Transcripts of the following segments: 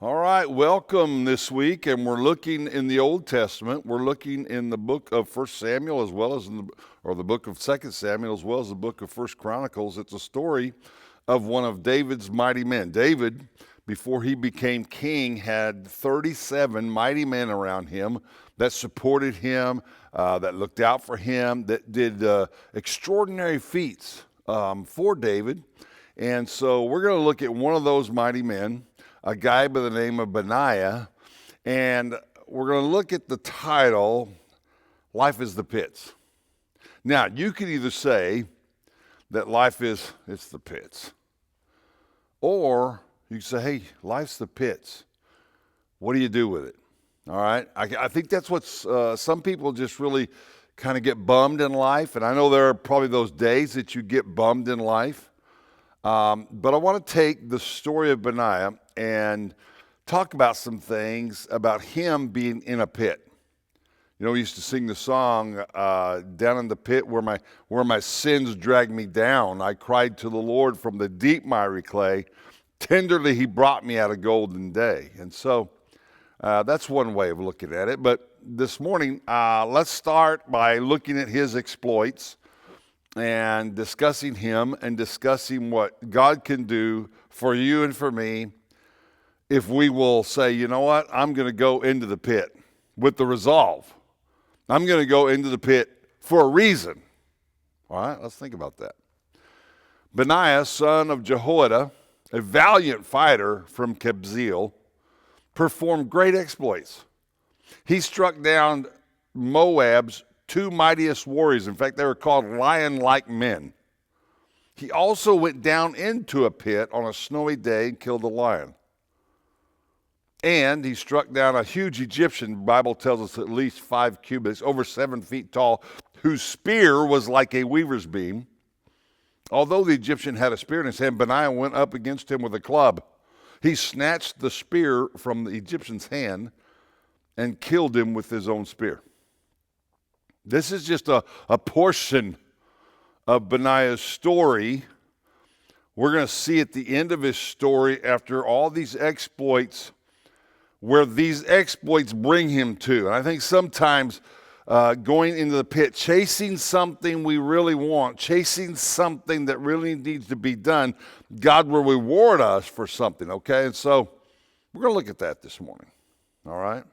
All right, welcome this week, and we're looking in the Old Testament. We're looking in the book of 1 Samuel as well as the book of 2 Samuel as well as the book of 1 Chronicles. It's a story of one of David's mighty men. David, before he became king, had 37 mighty men around him that supported him, that looked out for him, that did extraordinary feats for David. And so we're going to look at one of those mighty men, a guy by the name of Benaiah, and we're going to look at the title, Life is the Pits. Now, you can either say that life is, it's the pits, or you can say, hey, life's the pits. What do you do with it? All right? I think that's what some people just really kind of get bummed in life, and I know there are probably those days that you get bummed in life. But I want to take the story of Benaiah and talk about some things about him being in a pit. You know, we used to sing the song, down in the pit where my sins dragged me down. I cried to the Lord from the deep miry clay. Tenderly he brought me out a golden day. And so that's one way of looking at it. But this morning, let's start by looking at his exploits and discussing him and discussing what God can do for you and for me if we will say, you know what, I'm going to go into the pit with the resolve. I'm going to go into the pit for a reason. All right, let's think about that. Benaiah, son of Jehoiada, a valiant fighter from Kabzeel, performed great exploits. He struck down Moab's two mightiest warriors. In fact, they were called lion-like men. He also went down into a pit on a snowy day and killed a lion. And he struck down a huge Egyptian, the Bible tells us at least 5 cubits, over 7 feet tall, whose spear was like a weaver's beam. Although the Egyptian had a spear in his hand, Benaiah went up against him with a club. He snatched the spear from the Egyptian's hand and killed him with his own spear. This is just a portion of Benaiah's story. We're going to see at the end of his story, after all these exploits, where these exploits bring him to. And I think sometimes going into the pit, chasing something we really want, chasing something that really needs to be done, God will reward us for something, okay? And so we're going to look at that this morning, all right?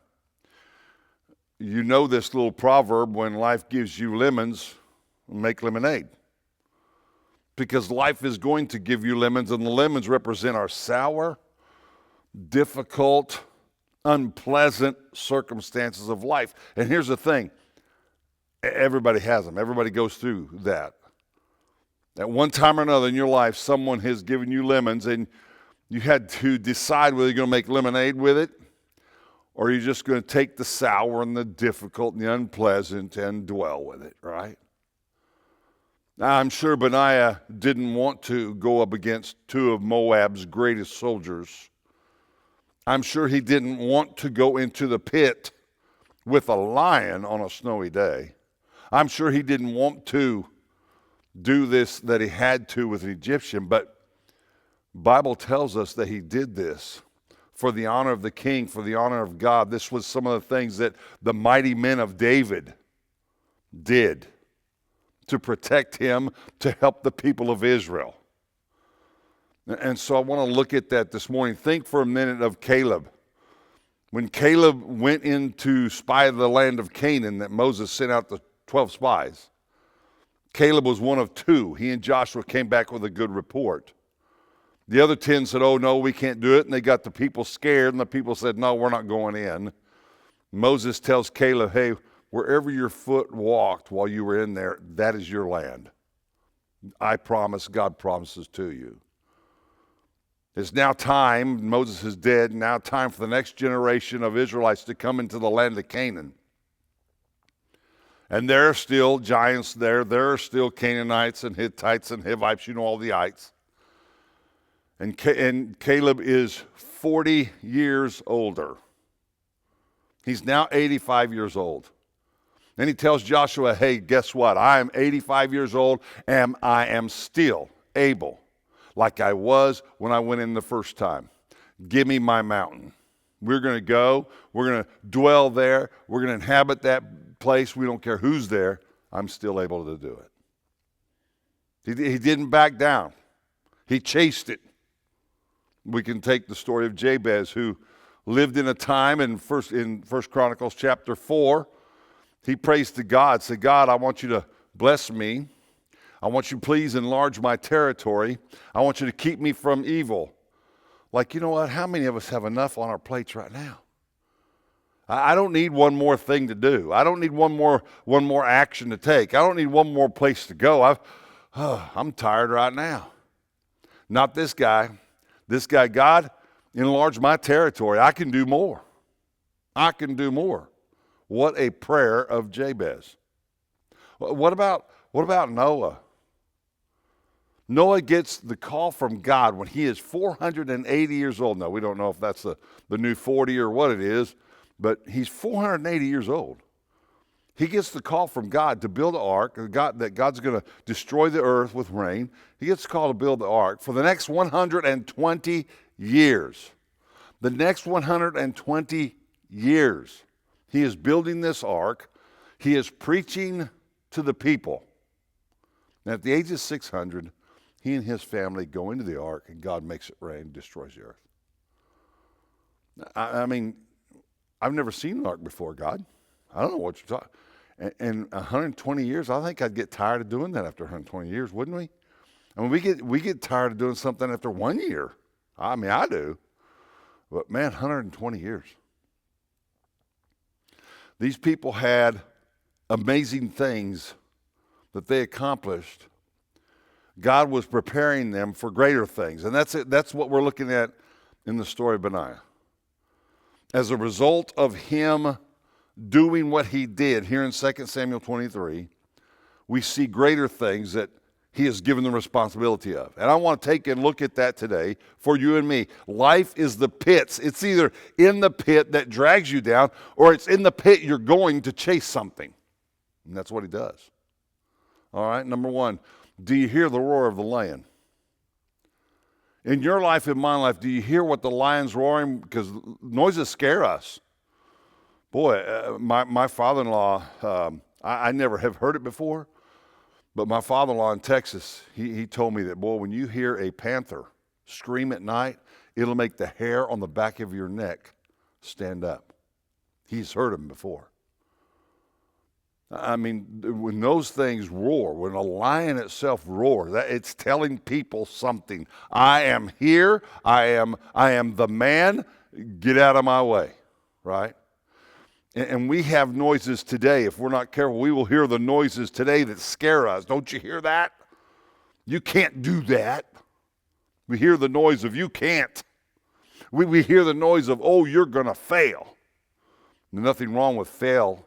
You know this little proverb, when life gives you lemons, make lemonade. Because life is going to give you lemons, and the lemons represent our sour, difficult, unpleasant circumstances of life. And here's the thing, everybody has them. Everybody goes through that. At one time or another in your life, someone has given you lemons, and you had to decide whether you're going to make lemonade with it, or you're just going to take the sour and the difficult and the unpleasant and dwell with it, right? Now, I'm sure Benaiah didn't want to go up against 2 of Moab's greatest soldiers. I'm sure he didn't want to go into the pit with a lion on a snowy day. I'm sure he didn't want to do this that he had to with an Egyptian, but the Bible tells us that he did this for the honor of the king, for the honor of God. This was some of the things that the mighty men of David did to protect him, to help the people of Israel. And so I want to look at that this morning. Think for a minute of Caleb. When Caleb went in to spy the land of Canaan, that Moses sent out the 12 spies, Caleb was one of 2. He and Joshua came back with a good report. The other 10 said, oh, no, we can't do it. And they got the people scared, and the people said, no, we're not going in. Moses tells Caleb, hey, wherever your foot walked while you were in there, that is your land. I promise, God promises to you. It's now time, Moses is dead, now time for the next generation of Israelites to come into the land of Canaan. And there are still giants there. There are still Canaanites and Hittites and Hivites, you know, all the ites. And Caleb is 40 years older. He's now 85 years old. And he tells Joshua, hey, guess what? I am 85 years old, and I am still able, like I was when I went in the first time. Give me my mountain. We're going to go. We're going to dwell there. We're going to inhabit that place. We don't care who's there. I'm still able to do it. He didn't back down. He chased it. We can take the story of Jabez, who lived in a time in First Chronicles chapter 4. He prays to God, said, God, I want you to bless me. I want you to please enlarge my territory. I want you to keep me from evil. Like, you know what? How many of us have enough on our plates right now? I don't need one more thing to do. I don't need one more action to take. I don't need one more place to go. I'm tired right now. Not this guy. This guy, God, enlarge my territory. I can do more. I can do more. What a prayer of Jabez. What about Noah? Noah gets the call from God when he is 480 years old. Now, we don't know if that's the new 40 or what it is, but he's 480 years old. He gets the call from God to build an ark, that God's going to destroy the earth with rain. He gets the call to build the ark for the next 120 years. The next 120 years, he is building this ark. He is preaching to the people. And at the age of 600, he and his family go into the ark, and God makes it rain, destroys the earth. I mean, I've never seen an ark before, God. I don't know what you're talking. In 120 years, I think I'd get tired of doing that after 120 years, wouldn't we? I mean, we get tired of doing something after 1 year. I mean, I do. But man, 120 years. These people had amazing things that they accomplished. God was preparing them for greater things. And that's it. That's what we're looking at in the story of Benaiah. As a result of him doing what he did here in 2 Samuel 23, we see greater things that he is given the responsibility of. And I want to take and look at that today for you and me. Life is the pits. It's either in the pit that drags you down, or it's in the pit you're going to chase something. And that's what he does. All right, number one, do you hear the roar of the lion? In your life, in my life, do you hear what the lion's roaring? Because noises scare us. Boy, my father-in-law, I never have heard it before, but my father-in-law in Texas, he told me that, boy, when you hear a panther scream at night, it'll make the hair on the back of your neck stand up. He's heard them before. I mean, when those things roar, when a lion itself roars, it's telling people something. I am here. I am the man. Get out of my way, right? And we have noises today. If we're not careful, we will hear the noises today that scare us. Don't you hear that? You can't do that. We hear the noise of you can't. We hear the noise of, oh, you're going to fail. There's nothing wrong with fail.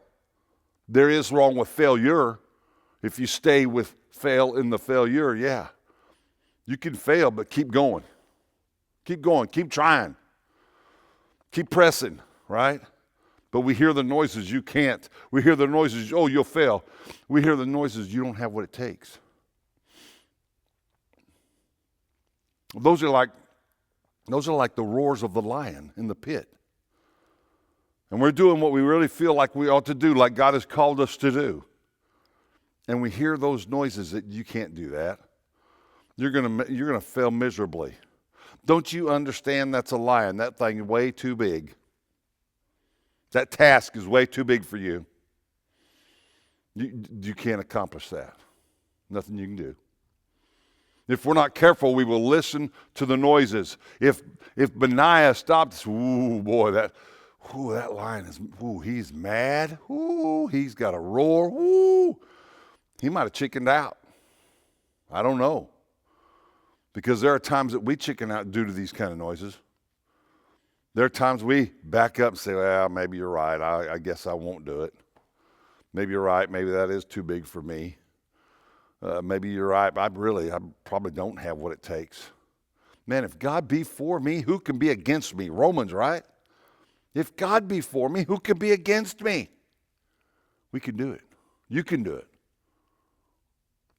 There is wrong with failure. If you stay with fail in the failure, yeah. You can fail, but keep going. Keep going. Keep trying. Keep pressing, right? But we hear the noises, you can't. We hear the noises, oh, you'll fail. We hear the noises, you don't have what it takes. Those are like the roars of the lion in the pit. And we're doing what we really feel like we ought to do, like God has called us to do. And we hear those noises that you can't do that. You're gonna fail miserably. Don't you understand that's a lion? That thing is way too big. That task is way too big for you. You can't accomplish that. Nothing you can do. If we're not careful, we will listen to the noises. If Benaiah stopped, ooh, boy, that lion is, he's mad. Ooh, he's got a roar. Ooh, he might have chickened out. I don't know. Because there are times that we chicken out due to these kind of noises. There are times we back up and say, well, maybe you're right. I guess I won't do it. Maybe you're right. Maybe that is too big for me. Maybe you're right. I probably don't have what it takes. Man, if God be for me, who can be against me? Romans, right? If God be for me, who can be against me? We can do it. You can do it.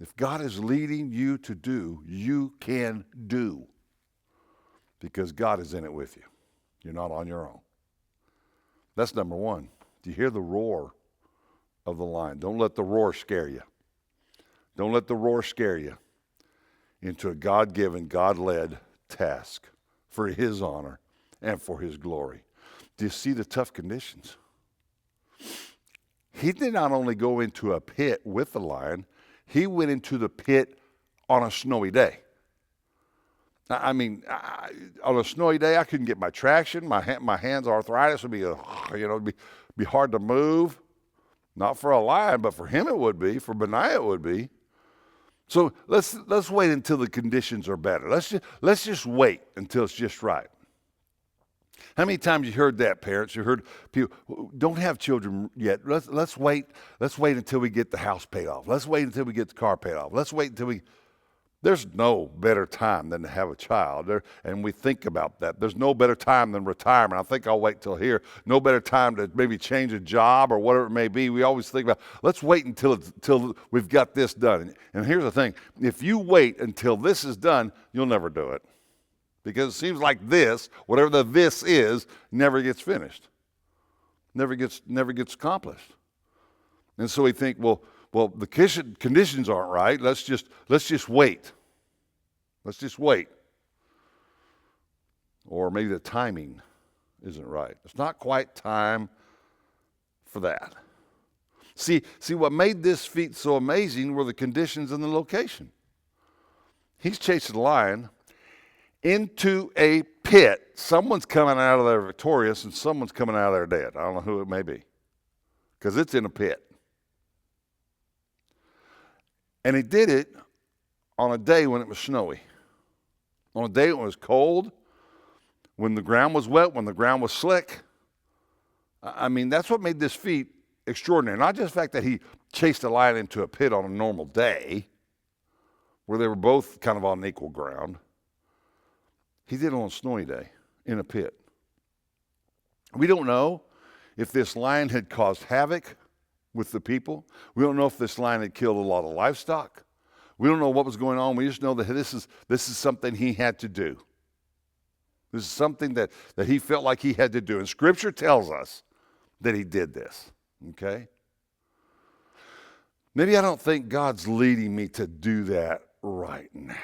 If God is leading you to do, you can do. Because God is in it with you. You're not on your own. That's number one. Do you hear the roar of the lion? Don't let the roar scare you. Don't let the roar scare you into a God-given, God-led task for his honor and for his glory. Do you see the tough conditions? He did not only go into a pit with the lion, he went into the pit on a snowy day. I mean, on a snowy day, I couldn't get my traction. My hands' arthritis would be, it'd be hard to move. Not for a lion, but for him it would be. For Benaiah it would be. So let's wait until the conditions are better. Let's just wait until it's just right. How many times you heard that, parents? You heard people don't have children yet. Let's wait. Let's wait until we get the house paid off. Let's wait until we get the car paid off. Let's wait until we. There's no better time than to have a child, and we think about that. There's no better time than retirement. I think I'll wait till here. No better time to maybe change a job or whatever it may be. We always think about, let's wait until we've got this done. And here's the thing. If you wait until this is done, you'll never do it. Because it seems like this, whatever the this is, never gets finished. Never gets accomplished. And so we think, well, the conditions aren't right. Let's just wait. Let's just wait. Or maybe the timing isn't right. It's not quite time for that. See what made this feat so amazing were the conditions and the location. He's chasing a lion into a pit. Someone's coming out of there victorious and someone's coming out of there dead. I don't know who it may be. Because it's in a pit. And he did it on a day when it was snowy. On a day when it was cold, when the ground was wet, when the ground was slick. I mean, that's what made this feat extraordinary. Not just the fact that he chased a lion into a pit on a normal day, where they were both kind of on equal ground. He did it on a snowy day in a pit. We don't know if this lion had caused havoc with the people. We don't know if this lion had killed a lot of livestock. We don't know what was going on. We just know that this is something he had to do. This is something that he felt like he had to do. And Scripture tells us that he did this. Okay? Maybe I don't think God's leading me to do that right now.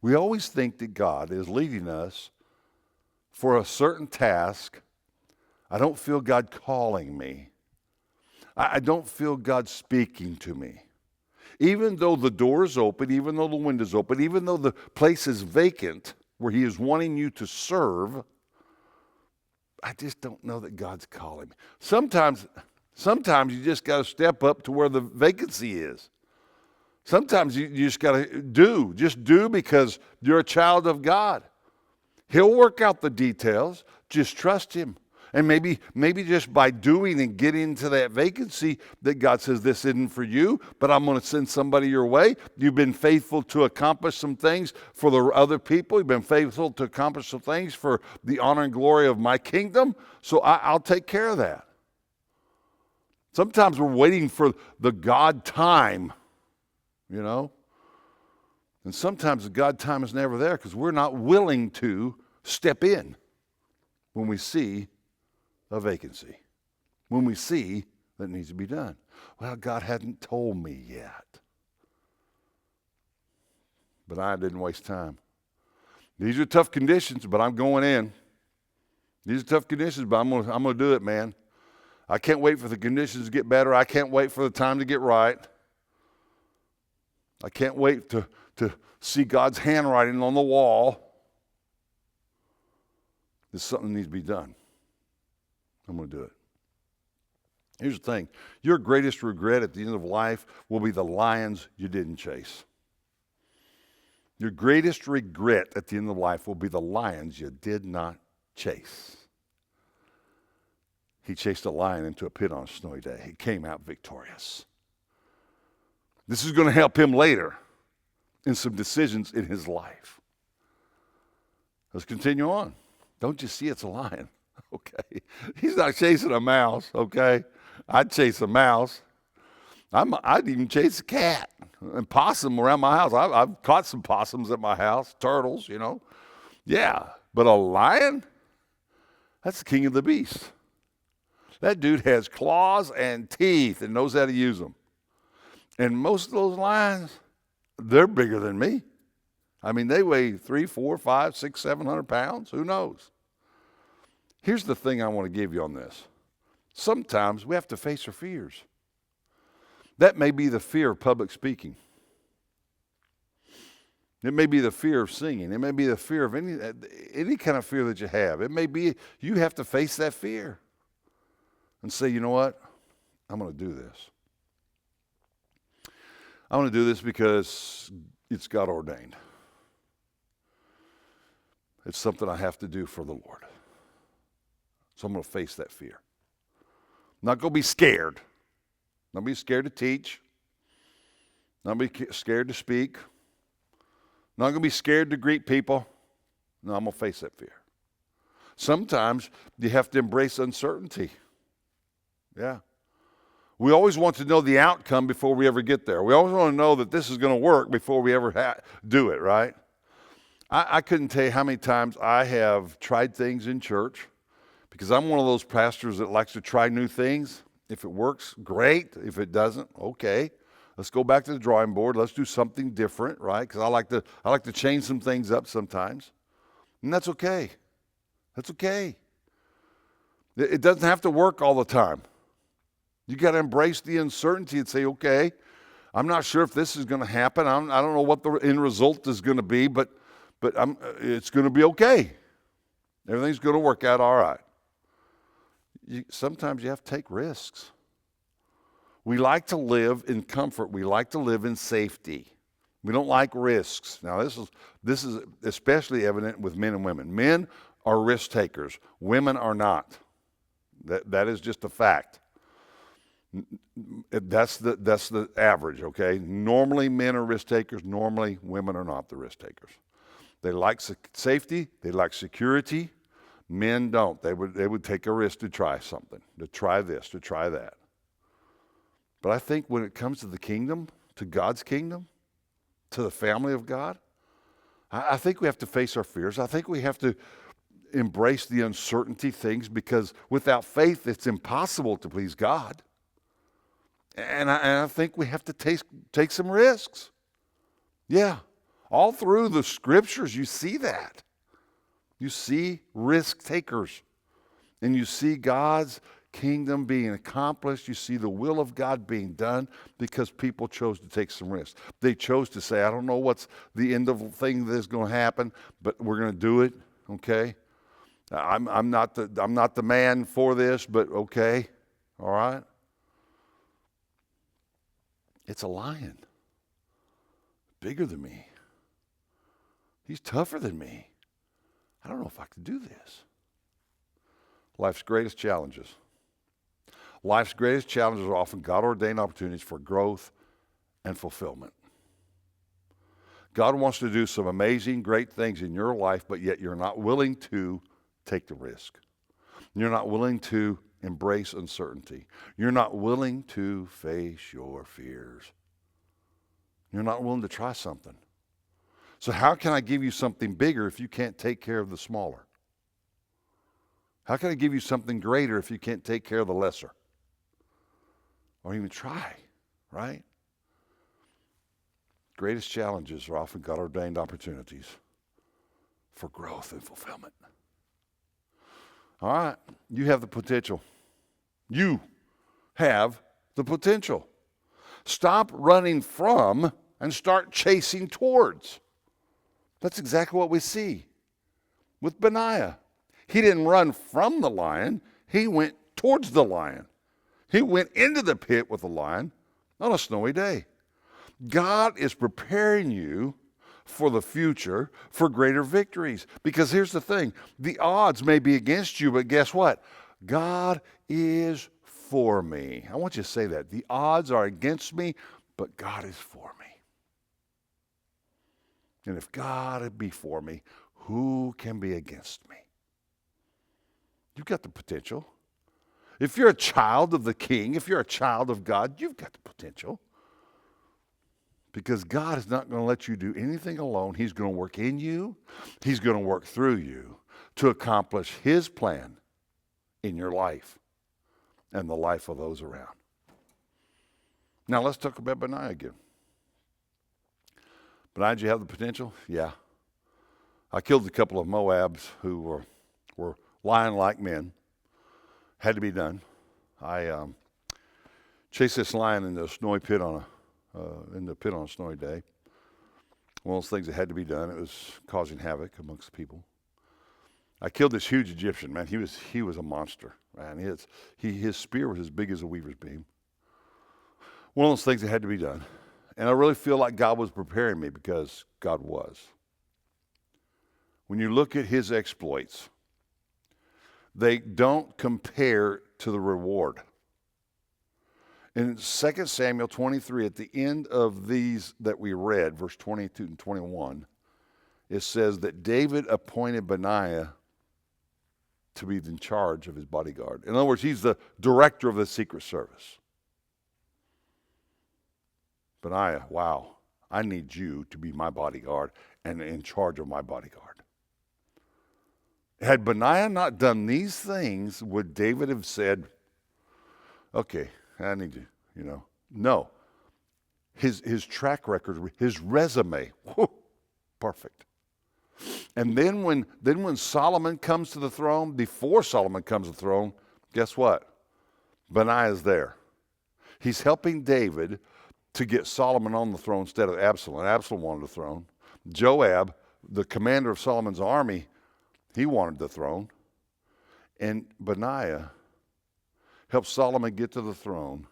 We always think that God is leading us for a certain task. I don't feel God calling me. I don't feel God speaking to me. Even though the door is open, even though the window is open, even though the place is vacant where he is wanting you to serve, I just don't know that God's calling me. Sometimes you just got to step up to where the vacancy is. Sometimes you just got to do because you're a child of God. He'll work out the details. Just trust him. And maybe just by doing and getting to that vacancy that God says this isn't for you, but I'm going to send somebody your way. You've been faithful to accomplish some things for the other people. You've been faithful to accomplish some things for the honor and glory of my kingdom. So I'll take care of that. Sometimes we're waiting for the God time, And sometimes the God time is never there because we're not willing to step in when we see a vacancy, when we see that needs to be done. Well, God hadn't told me yet. But I didn't waste time. These are tough conditions, but I'm going in. These are tough conditions, but I'm going to do it, man. I can't wait for the conditions to get better. I can't wait for the time to get right. I can't wait to see God's handwriting on the wall. There's something that needs to be done. I'm going to do it. Here's the thing. Your greatest regret at the end of life will be the lions you didn't chase. Your greatest regret at the end of life will be the lions you did not chase. He chased a lion into a pit on a snowy day. He came out victorious. This is going to help him later in some decisions in his life. Let's continue on. Don't you see it's a lion? Okay. He's not chasing a mouse, okay? I'd chase a mouse. I'd even chase a cat and possum around my house. I've caught some possums at my house, turtles, Yeah. But a lion? That's the king of the beast. That dude has claws and teeth and knows how to use them. And most of those lions, they're bigger than me. I mean, they weigh 3, 4, 5, 6, 700 pounds. Who knows? Here's the thing I want to give you on this. Sometimes we have to face our fears. That may be the fear of public speaking. It may be the fear of singing. It may be the fear of any kind of fear that you have. It may be you have to face that fear and say, you know what? I'm going to do this. I'm going to do this because it's God ordained. It's something I have to do for the Lord. So I'm going to face that fear. I'm not going to be scared. Not be scared to teach. Not be scared to speak. Not going to be scared to greet people. No, I'm going to face that fear. Sometimes you have to embrace uncertainty. Yeah. We always want to know the outcome before we ever get there. We always want to know that this is going to work before we ever do it, right? I couldn't tell you how many times I have tried things in church because I'm one of those pastors that likes to try new things. If it works, great. If it doesn't, okay. Let's go back to the drawing board. Let's do something different, right? Because I like to change some things up sometimes. And that's okay. That's okay. It doesn't have to work all the time. You got to embrace the uncertainty and say, okay, I'm not sure if this is going to happen. I don't know what the end result is going to be, but it's going to be okay. Everything's going to work out all right. Sometimes you have to take risks. We like to live in comfort. We like to live in safety. We don't like risks. Now, this is especially evident with men and women. Men are risk takers. Women are not. That is just a fact. That's the average, okay? Normally, men are risk takers. Normally, women are not the risk takers. They like safety. They like security. Men don't. They would take a risk to try something, to try this, to try that. But I think when it comes to the kingdom, to God's kingdom, to the family of God, I think we have to face our fears. I think we have to embrace the uncertainty things because without faith, it's impossible to please God. And I think we have to take some risks. Yeah. All through the scriptures, you see that. You see risk takers. And you see God's kingdom being accomplished. You see the will of God being done because people chose to take some risks. They chose to say, I don't know what's the end of the thing that's going to happen, but we're going to do it, okay? I'm not the man for this, but okay, all right? It's a lion, bigger than me. He's tougher than me. I don't know if I could do this. Life's greatest challenges. Life's greatest challenges are often God-ordained opportunities for growth and fulfillment. God wants to do some amazing, great things in your life, but yet you're not willing to take the risk. You're not willing to embrace uncertainty. You're not willing to face your fears. You're not willing to try something. So how can I give you something bigger if you can't take care of the smaller? How can I give you something greater if you can't take care of the lesser? Or even try, right? Greatest challenges are often God-ordained opportunities for growth and fulfillment. All right, you have the potential. You have the potential. Stop running from and start chasing towards. That's exactly what we see with Benaiah. He didn't run from the lion. He went towards the lion. He went into the pit with the lion on a snowy day. God is preparing you for the future, for greater victories. Because here's the thing. The odds may be against you, but guess what? God is for me. I want you to say that. The odds are against me, but God is for me. And if God be for me, who can be against me? You've got the potential. If you're a child of the King, if you're a child of God, you've got the potential. Because God is not going to let you do anything alone. He's going to work in you. He's going to work through you to accomplish His plan in your life and the life of those around. Now let's talk about Benaiah again. Benaiah, did you have the potential? Yeah. I killed a couple of Moabs who were lying like men. Had to be done. I chased this lion in the snowy pit on a snowy day. One of those things that had to be done. It was causing havoc amongst the people. I killed this huge Egyptian, man. He was a monster, man. His spear was as big as a weaver's beam. One of those things that had to be done. And I really feel like God was preparing me, because God was. When you look at his exploits, they don't compare to the reward. In 2 Samuel 23, at the end of these that we read, verse 22 and 21, it says that David appointed Benaiah to be in charge of his bodyguard. In other words, he's the director of the Secret Service. Benaiah, wow, I need you to be my bodyguard and in charge of my bodyguard. Had Benaiah not done these things, would David have said, okay, I need you, No. His track record, his resume, perfect. And then when Solomon comes to the throne, before Solomon comes to the throne, guess what? Benaiah's there. He's helping David to get Solomon on the throne instead of Absalom. Absalom wanted the throne. Joab, the commander of Solomon's army, he wanted the throne. And Benaiah helps Solomon get to the throne.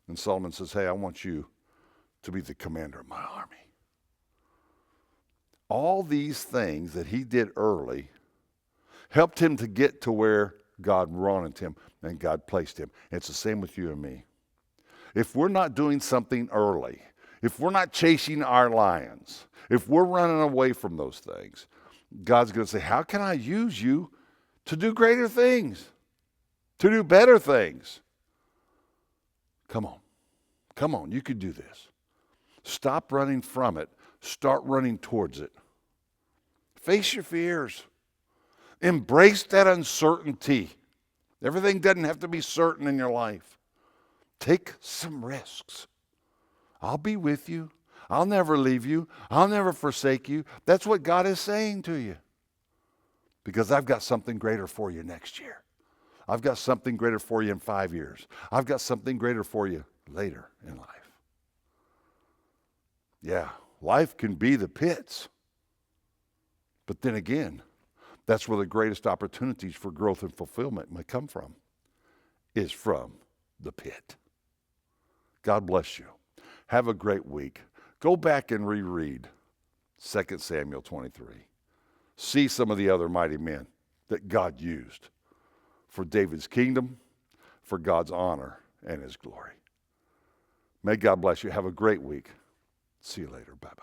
And Solomon says, hey, I want you to be the commander of my army. All these things that he did early helped him to get to where God wanted him and God placed him. It's the same with you and me. If we're not doing something early, if we're not chasing our lions, if we're running away from those things, God's going to say, how can I use you to do greater things, to do better things? Come on, you can do this. Stop running from it. Start running towards it. Face your fears. Embrace that uncertainty. Everything doesn't have to be certain in your life. Take some risks. I'll be with you. I'll never leave you. I'll never forsake you. That's what God is saying to you. Because I've got something greater for you next year. I've got something greater for you in 5 years. I've got something greater for you later in life. Yeah, life can be the pits. But then again, that's where the greatest opportunities for growth and fulfillment may come from, is from the pit. God bless you. Have a great week. Go back and reread 2 Samuel 23. See some of the other mighty men that God used for David's kingdom, for God's honor and his glory. May God bless you. Have a great week. See you later. Bye-bye.